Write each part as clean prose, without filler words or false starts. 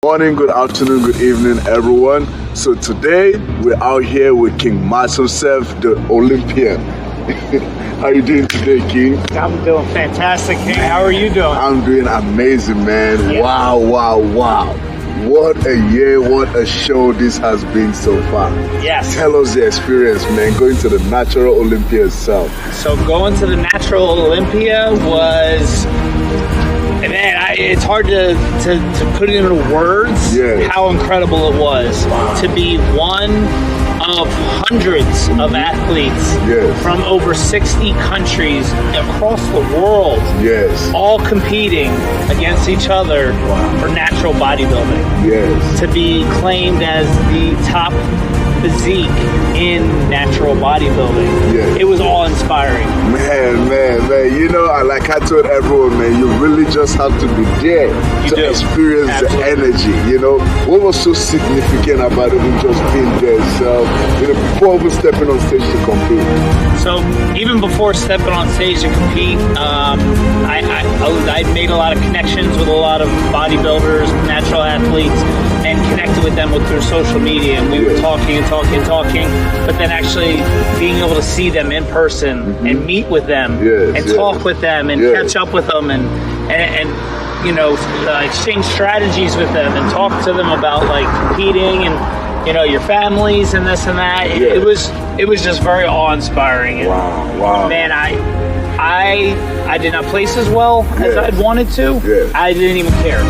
Morning, good afternoon, good evening, everyone. So today we're out here with King Mars himself, the Olympian. How you doing today, King? I'm doing fantastic, King. How are you doing? I'm doing amazing, man. Yeah. Wow. What a year, what a show this has been so far. Yes. Tell us the experience, man, going to the natural Olympia itself. So going to the natural Olympia was, man, it's hard to put it into words how incredible it was to be one of hundreds of athletes from over 60 countries across the world, all competing against each other for natural bodybuilding. To be claimed as the top physique in natural bodybuilding. It was awe-inspiring. Man. You know, like I told everyone, man, you really just have to be there to experience the energy, you know. What was so significant about it just being there itself, you know, before even stepping on stage to compete? So even before stepping on stage to compete, I made a lot of connections with a lot of bodybuilders, natural athletes, and connected with them through social media, and we were talking, but then actually being able to see them in person and meet with them and talk with them and catch up with them and you know, exchange strategies with them and talk to them about like competing and, you know, your families and this and that. It was just very awe-inspiring. Wow. Man, I did not place as well as I'd wanted to. I didn't even care.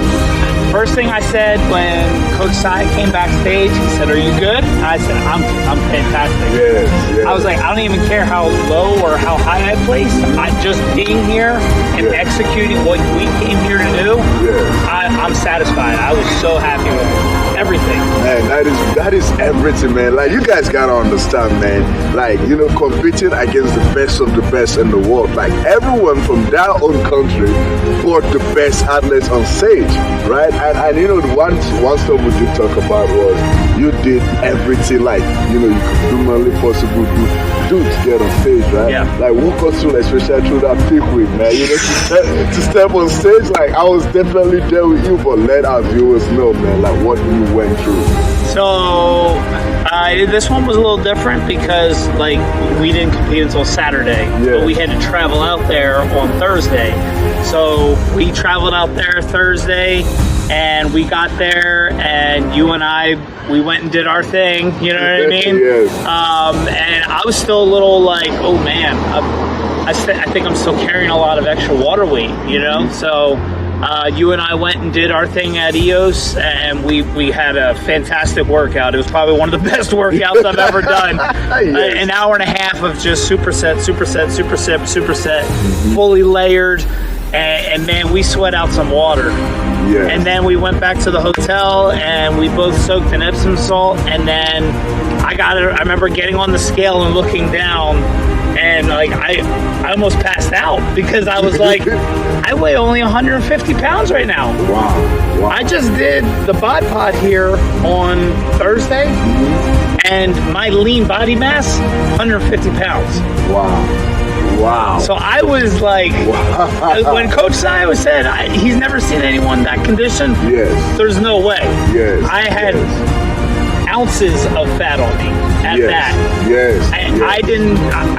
First thing I said when Coach Sai came backstage, he said, "Are you good?" I said, "I'm fantastic." I was like, I don't even care how low or how high I place. I just being here and executing what we came here to do. I'm satisfied. I was so happy with everything. Man, that is everything, man. Like, you guys gotta understand, man. Like, you know, competing against the best of the best in the world. Like, everyone from their own country brought the best athletes on stage, right? And you know, the one stuff we did talk about was you did everything, like, you know, you could humanly possible do to get on stage, right? Like, walk us through, especially through that peak week, man. You know, to step on stage, like, I was definitely there with you, but let our viewers know, man, like, what you went through. So this one was a little different because, like, we didn't compete until Saturday, but we had to travel out there on Thursday. So we traveled out there Thursday, and we got there, and you and I, we went and did our thing, you know what I mean? And I was still a little like, oh man, I think I'm still carrying a lot of extra water weight, you know? So you and I went and did our thing at EOS, and we had a fantastic workout. It was probably one of the best workouts I've ever done. An hour and a half of just superset, fully layered, and man, we sweat out some water. And then we went back to the hotel, and we both soaked in Epsom salt, and then I remember getting on the scale and looking down, and like I almost passed out because I was like, I weigh only 150 pounds right now. Wow. I just did the bod pod here on Thursday, and my lean body mass, 150 pounds. Wow. So I was like, when Coach Sai said he's never seen anyone that conditioned, there's no way. I had ounces of fat on me at that. I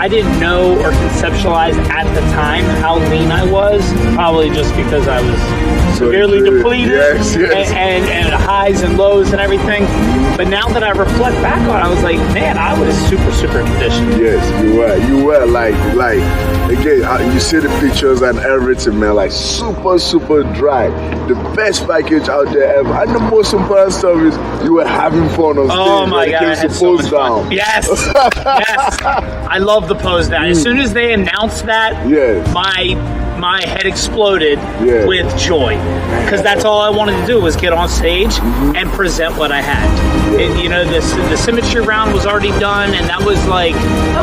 didn't know or conceptualize at the time how lean I was, probably just because I was severely depleted and highs and lows and everything. But now that I reflect back on it, I was like, man, I was super conditioned. You were like again, you see the pictures and everything, man, like super dry. The best package out there ever. And the most important stuff is you were having fun on stage. Oh my God, I had so much fun. Yes. I love the pose down. As soon as they announced that, my head exploded with joy, because that's all I wanted to do was get on stage and present what I had. You know, the symmetry round was already done, and that was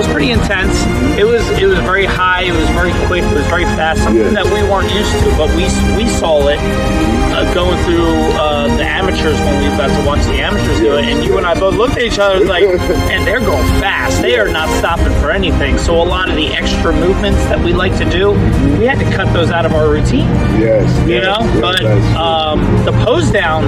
pretty intense. It was very high, it was very quick, it was very fast, something that we weren't used to, but we saw it going through the amateurs when we got to watch the amateurs do it, and you and I both looked at each other like, and they're going fast. They are not stopping for anything. So a lot of the extra movements that we like to do, we had to cut those out of our routine. You know? But the pose down,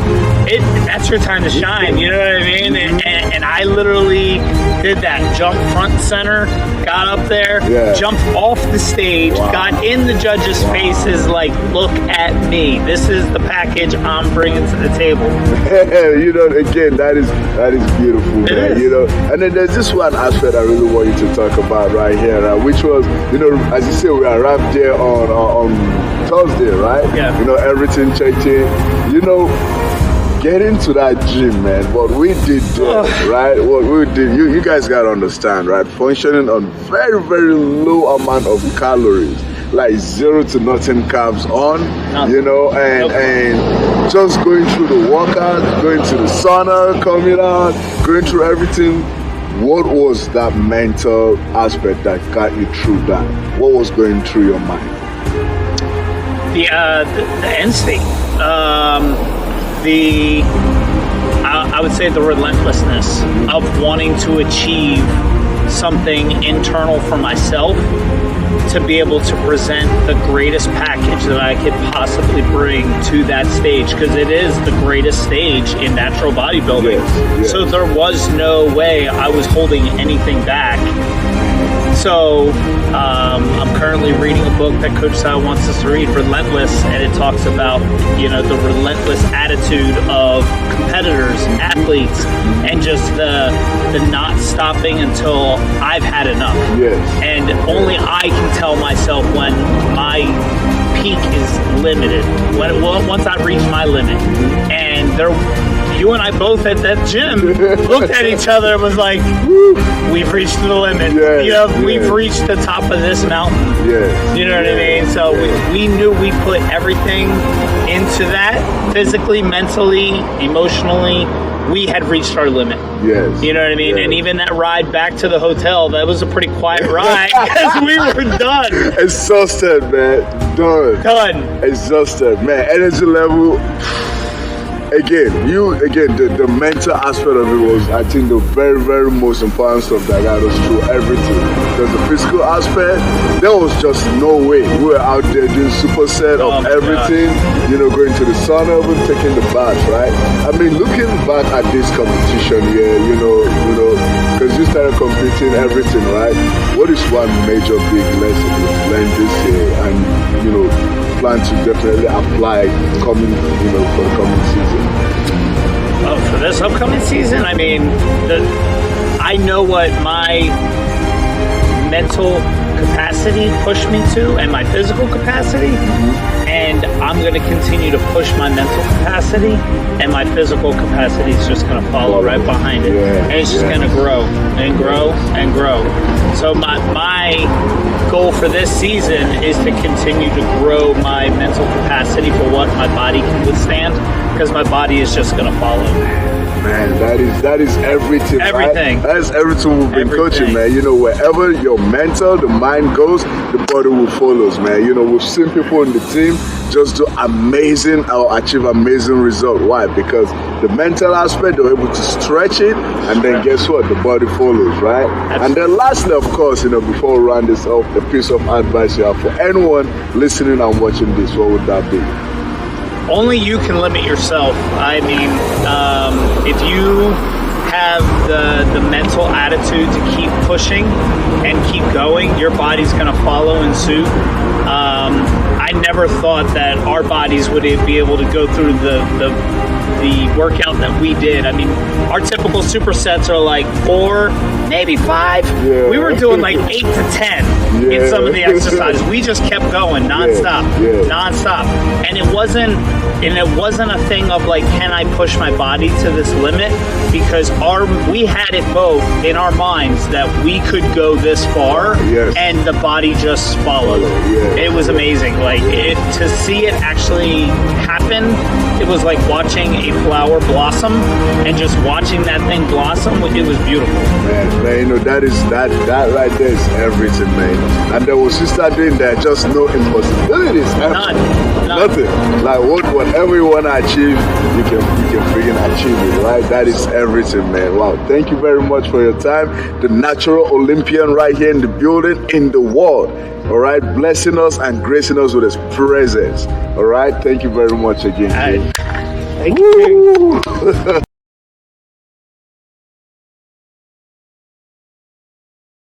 that's your time to shine. You know what I mean? And I literally did that. Jump front and center, got up there, jumped off the stage, got in the judges' faces like, look at me. This is the package I'm bringing to the table. You know, again, that is beautiful, man. You know, and then there's this one aspect I really want you to talk about right here, which was, you know, as you say, we arrived there on Thursday, right? Yeah. You know, everything changing. You know, getting to that gym, man, what we did there, right? What we did, you guys gotta understand, right? Functioning on very, very low amount of calories, like 0 to nothing carbs on, you know, and just going through the workout, going to the sauna, coming out, going through everything. What was that mental aspect that got you through that? What was going through your mind? The end state. I would say the relentlessness of wanting to achieve something internal for myself, to be able to present the greatest package that I could possibly bring to that stage, because it is the greatest stage in natural bodybuilding. Yes. So there was no way I was holding anything back. So I'm currently reading a book that Coach Sal wants us to read, Relentless, and it talks about, you know, the relentless attitude of competitors, athletes, and just the not stopping until I've had enough. Yes. And only I can tell myself when my peak is limited, once I've reached my limit. And you and I both at that gym looked at each other and was like, we've reached the limit. We've reached the top of this mountain. You know what I mean? So we knew we put everything into that, physically, mentally, emotionally. We had reached our limit. You know what I mean? And even that ride back to the hotel, that was a pretty quiet ride because we were done. Exhausted, man. Done. Exhausted, man. Energy level. Again, the mental aspect of it was, I think, the very, very most important stuff that got us through everything. There's the physical aspect. There was just no way. We were out there doing superset of everything, you know, going to the sauna, even taking the bath, right? I mean, looking back at this competition here, you know, because you started competing everything, right? What is one major big lesson you've learned this year and, you know, plan to definitely apply for the coming season? For this upcoming season, I mean, I know what my mental capacity pushed me to and my physical capacity, and I'm going to continue to push my mental capacity, and my physical capacity is just going to follow right behind it, and it's just going to grow and grow and grow. So my goal for this season is to continue to grow my mental capacity for what my body can withstand, because my body is just going to follow. Man, that is everything. Everything. Right? That is everything we've been coaching, man. You know, wherever your mental, the mind goes, the body will follow, man. You know, we've seen people in the team just do amazing or achieve amazing results. Why? Because the mental aspect, they're able to stretch it, and then guess what? The body follows, right? Absolutely. And then lastly, of course, you know, before we round this off, the piece of advice you have for anyone listening and watching this, what would that be? Only you can limit yourself. I mean, if you have the mental attitude to keep pushing and keep going, your body's going to follow in suit. I never thought that our bodies would be able to go through the workout that we did. I mean, our typical supersets are like 4, maybe 5. We were doing like 8 to 10 in some of the exercises. We just kept going nonstop. And it wasn't a thing of like, can I push my body to this limit? Because we had it both in our minds that we could go this far, and the body just followed. It was amazing. Like to see it actually happen, it was like watching a flower blossom, and just watching that thing blossom, it was beautiful. Man, you know, that right there is everything, man. And then once you start doing that, just no impossibilities. None. Nothing. Like whatever you want to achieve, you can freaking achieve it, right? That is everything, man. Wow. Thank you very much for your time. The natural Olympian right here in the building, in the world. All right, blessing us and gracing us with his presence. All right, thank you very much again. Thank you.